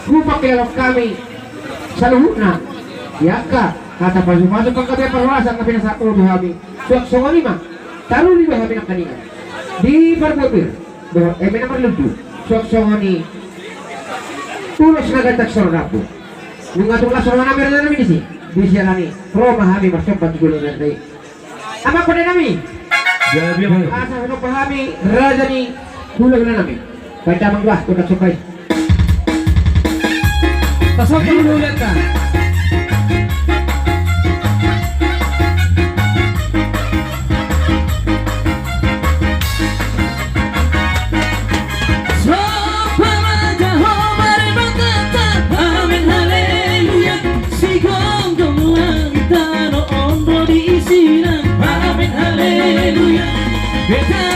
Rupa kilala kami sa luhut na. Yaka, kata pasok-pasok ang kami perwasan kami sa ulo kami. Suwak-suwak ni ma, taruh ni kami ng kanina. Di berbobir, may naman ludu. Suwak-suwak ni tulos na gantak sa rapo. Nung atong lasaran namin na namin isi, di siya lani, Roma kami masyapat gulo na tayo. Ama ko na namin. Asa ko pahami, raja ni hulag na namin. Kaya tamang ba, kung nagsukay. Pasok ka ulit ka. Hallelujah.